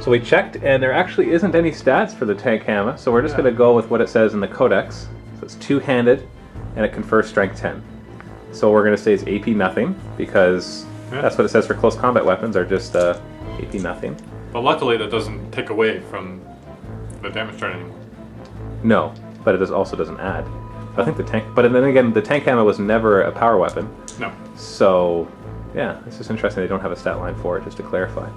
So we checked, and there actually isn't any stats for the tank hammer, so we're just going to go with what it says in the codex. So it's two-handed, and it confers strength 10. So we're going to say it's AP nothing, because that's what it says for close combat weapons, are just AP nothing. But luckily that doesn't take away from the damage turn anymore. No, but it also doesn't add. I think the tank, but then again, the tank hammer was never a power weapon. No. So, yeah, it's just interesting they don't have a stat line for it, just to clarify.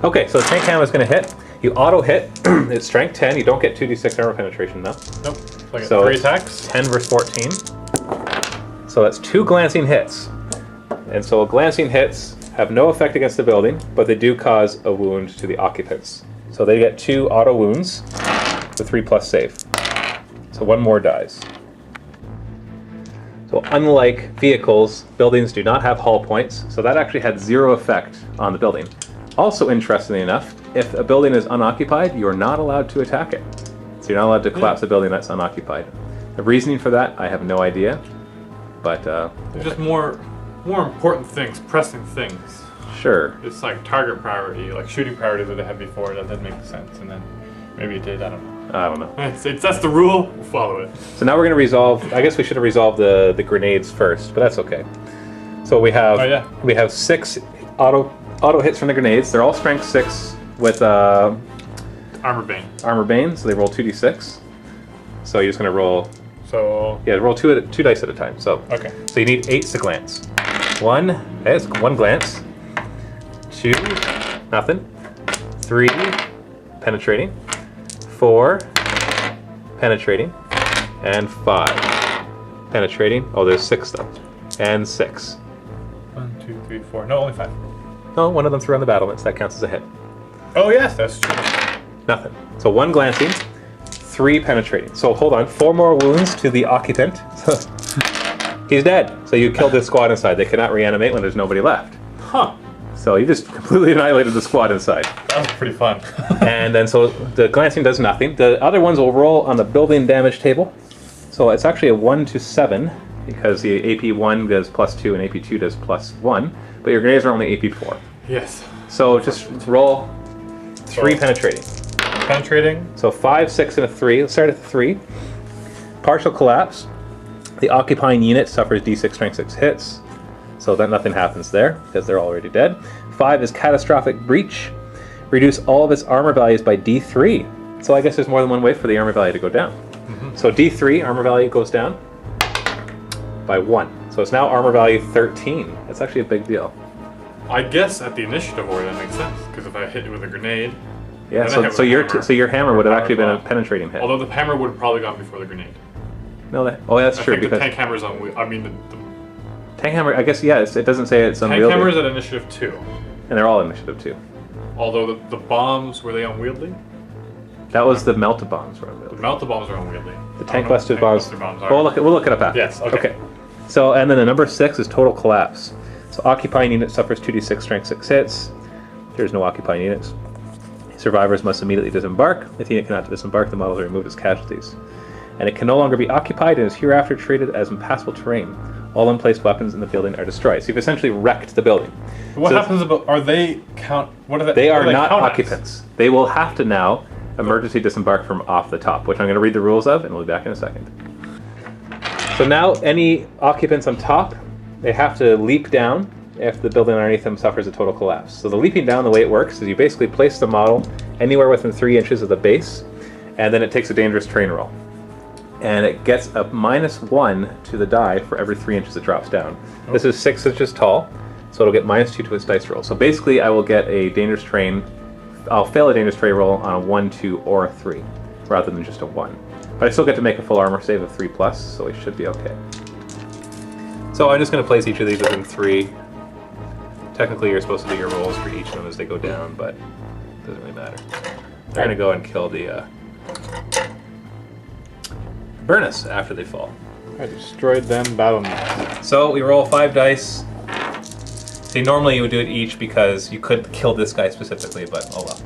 Okay, so the tank hammer is going to hit. You auto hit. It's strength 10. You don't get 2d6 armor penetration though. Nope. Like so 3 attacks. 10 versus 14. So that's 2 glancing hits. And so glancing hits have no effect against the building, but they do cause a wound to the occupants. So they get 2 auto wounds with 3+ save. So 1 more dies. So unlike vehicles, buildings do not have hull points, so that actually had 0 effect on the building. Also, interestingly enough, if a building is unoccupied, you are not allowed to attack it. So you're not allowed to collapse a building that's unoccupied. The reasoning for that, I have no idea, but... There's just more important things, pressing things. Sure. It's like target priority, like shooting priority that they had before, that didn't make sense, and then maybe it did, I don't know. I don't know. That's the rule, we'll follow it. So now we're going to resolve, I guess we should have resolved the grenades first, but that's okay. So we have, we have 6 auto hits from the grenades. They're all strength 6 with Armor Bane, so they roll 2d6. So you're just going to roll... So... Yeah, roll 2 dice at a time. So okay. So you need 8 to glance. 1, that's 1 glance. 2, nothing. 3, penetrating. 4, penetrating. And 5, penetrating. Oh, there's 6 though. And 6. 1, 2, 3, 4. No, only 5. No, one of them threw on the battlements. That counts as a hit. Oh yes, that's true. Nothing. So 1 glancing, 3 penetrating. So hold on, 4 more wounds to the occupant. He's dead. So you killed this squad inside. They cannot reanimate when there's nobody left. Huh. So you just completely annihilated the squad inside. That was pretty fun. And then so the glancing does nothing. The other ones will roll on the building damage table. So it's actually a 1 to 7 because the AP1 does +2 and AP2 does +1. But your grenades are only AP4. Yes. So just roll 3 penetrating. Penetrating. So 5, 6, and a 3. Let's start at the 3. Partial collapse. The occupying unit suffers D6 strength 6 hits. So that nothing happens there because they're already dead. 5 is catastrophic breach. Reduce all of its armor values by D3. So I guess there's more than one way for the armor value to go down. So D3 armor value goes down by 1. So it's now armor value 13. That's actually a big deal. I guess at the initiative order that makes sense, because if I hit you with a grenade... Yeah, so your hammer would have actually been a penetrating hit. Although the hammer would have probably gone before the grenade. No, that's true. I think because the tank hammer's on... I mean, the tank hammer, I guess, yes, it doesn't say it's unwieldy. Tank hammer's at initiative 2. And they're all initiative 2. Although the bombs, were they unwieldy? That was the melted bombs were unwieldy. The melted bombs are unwieldy. The tank buster bombs are. We'll look it up after. Yes, okay. So, and then the number 6 is total collapse. So occupying unit suffers 2d6 strength 6 hits. There's no occupying units. Survivors must immediately disembark. If the unit cannot disembark, the models are removed as casualties. And it can no longer be occupied and is hereafter treated as impassable terrain. All unplaced weapons in the building are destroyed. So you've essentially wrecked the building. What happens about... Are they count... What are they... They are not occupants. They will have to now emergency disembark from off the top, which I'm going to read the rules of, and we'll be back in a second. So now any occupants on top, they have to leap down if the building underneath them suffers a total collapse. So the leaping down, the way it works is you basically place the model anywhere within 3 inches of the base, and then it takes a dangerous terrain roll. And it gets a -1 to the die for every 3 inches it drops down. Oh. This is 6 inches tall, so it'll get -2 to its dice roll. So basically I will get a dangerous terrain, I'll fail a dangerous terrain roll on a 1, 2, or a 3, rather than just a 1. But I still get to make a full armor save of 3+, so we should be okay. So I'm just going to place each of these within 3. Technically you're supposed to do your rolls for each of them as they go down, but it doesn't really matter. They're going to go and kill the Burnus after they fall. I destroyed them battlements. So we roll 5 dice. See, normally you would do it each because you could kill this guy specifically, but oh well.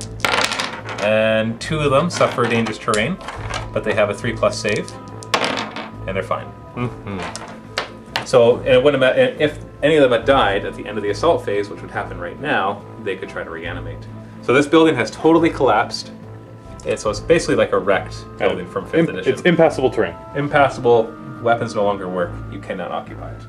And 2 of them suffer dangerous terrain, but they have a 3+ save, and they're fine. So it wouldn't matter if any of them had died at the end of the assault phase, which would happen right now. They could try to reanimate. So this building has totally collapsed. So it's basically like a wrecked building from 5th edition. It's impassable terrain. Impassable, weapons no longer work, you cannot occupy it.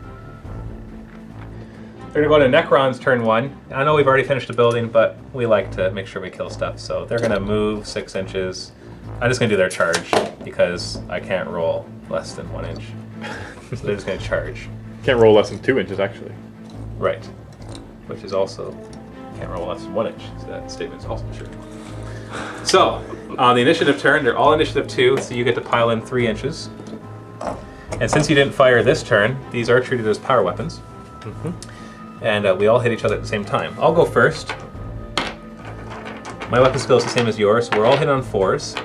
We're gonna go to Necron's turn 1. I know we've already finished the building, but we like to make sure we kill stuff. So they're gonna move 6 inches. I'm just gonna do their charge because I can't roll less than 1 inch. So they're just gonna charge. Can't roll less than 2 inches, actually. Right. Which is also, can't roll less than 1 inch. So that statement's also true. So, on the initiative turn, they're all initiative 2, so you get to pile in 3 inches. And since you didn't fire this turn, these are treated as power weapons. And we all hit each other at the same time. I'll go first. My weapon skill is the same as yours, so we're all hit on 4s.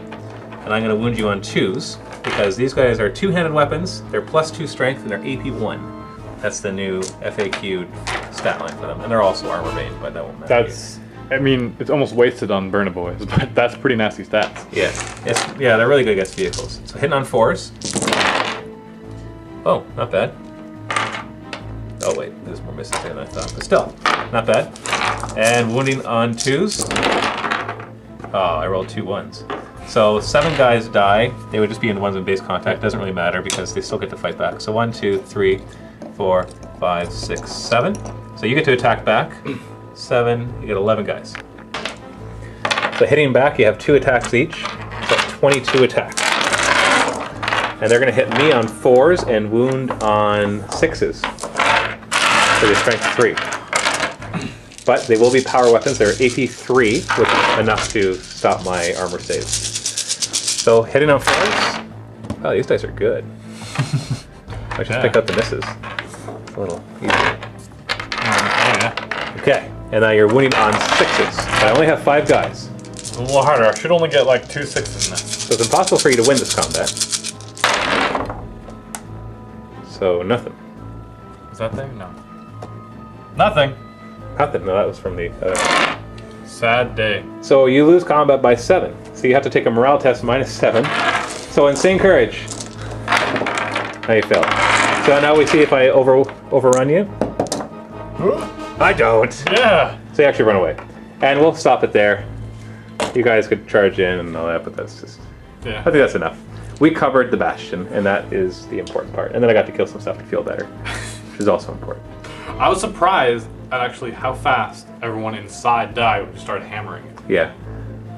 And I'm going to wound you on 2s, because these guys are two-handed weapons, they're +2 strength, and they're AP 1. That's the new FAQ stat line for them. And they're also armor veined, but that won't matter. I mean, it's almost wasted on Burnaboys, but that's pretty nasty stats. Yeah, they're really good against vehicles. So hitting on 4s. Oh, not bad. Oh wait, there's more missing than I thought, but still, not bad. And wounding on 2s. Oh, I rolled 2 1s. So 7 guys die. They would just be in the ones in base contact. Doesn't really matter because they still get to fight back. So 1, 2, 3, 4, 5, 6, 7. So you get to attack back. 7, you get 11 guys. So hitting back, you have 2 attacks each. So 22 attacks. And they're going to hit me on 4s and wound on 6s. So they strength 3. But they will be power weapons. They're AP 3, which is enough to stop my armor saves. So hitting on 4s. Oh, these dice are good. I should pick up the misses. It's a little easier. Okay, and now you're wounding on 6s. I only have 5 guys. A little harder. I should only get like 2 6s in this. So it's impossible for you to win this combat. So nothing. Is that thing? No. Nothing. Nothing. No, that was from the other. Sad day. So you lose combat by 7. So you have to take a morale test -7. So insane courage. Now you failed. So now we see if I overrun you. I don't. Yeah. So you actually run away. And we'll stop it there. You guys could charge in and all that, but that's just... Yeah. I think that's enough. We covered the Bastion, and that is the important part. And then I got to kill some stuff to feel better, which is also important. I was surprised at actually how fast everyone inside died when you started hammering it. Yeah.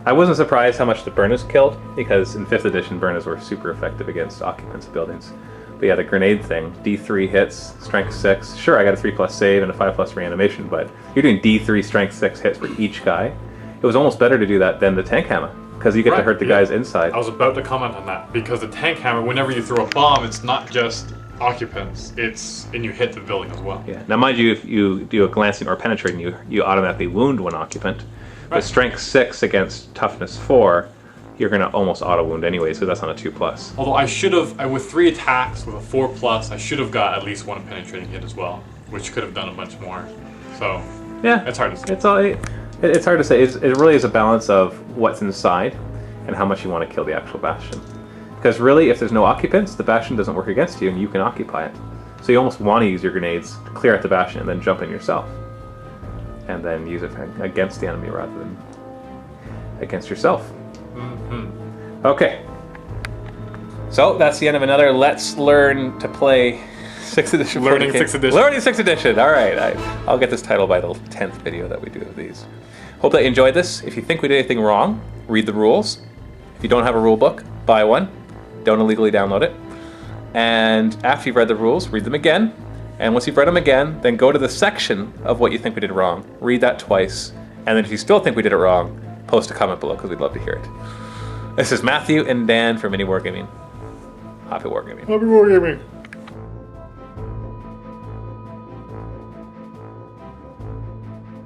I wasn't surprised how much the burners killed, because in 5th edition, burners were super effective against occupants of buildings. But yeah, the grenade thing, D3 hits, strength 6. Sure, I got a 3+ save and a 5+ reanimation, but you're doing D3 strength 6 hits for each guy. It was almost better to do that than the tank hammer, because you get to hurt the guys inside. I was about to comment on that, because the tank hammer, whenever you throw a bomb, it's not just occupants, and you hit the building as well. Yeah. Now, mind you, if you do a glancing or penetrating, you automatically wound one occupant. With strength 6 against toughness 4, you're going to almost auto wound anyway, so that's on a 2+. Although I should have, with 3 attacks with a 4+, I should have got at least 1 penetrating hit as well, which could have done a bunch more. So yeah, it's hard to say. It's hard to say. It really is a balance of what's inside and how much you want to kill the actual Bastion. Because really, if there's no occupants, the Bastion doesn't work against you and you can occupy it. So you almost want to use your grenades to clear out the Bastion and then jump in yourself. And then use it against the enemy rather than against yourself. Okay. So that's the end of another Let's Learn to Play 6th edition. Learning 6th edition. Learning 6th edition. All right. I'll get this title by the 10th video that we do of these. Hope that you enjoyed this. If you think we did anything wrong, read the rules. If you don't have a rule book, buy one. Don't illegally download it. And after you've read the rules, read them again. And once you've read them again, then go to the section of what you think we did wrong. Read that twice. And then if you still think we did it wrong, post a comment below because we'd love to hear it. This is Matthew and Dan from MiniWarGaming. Happy wargaming. Happy wargaming.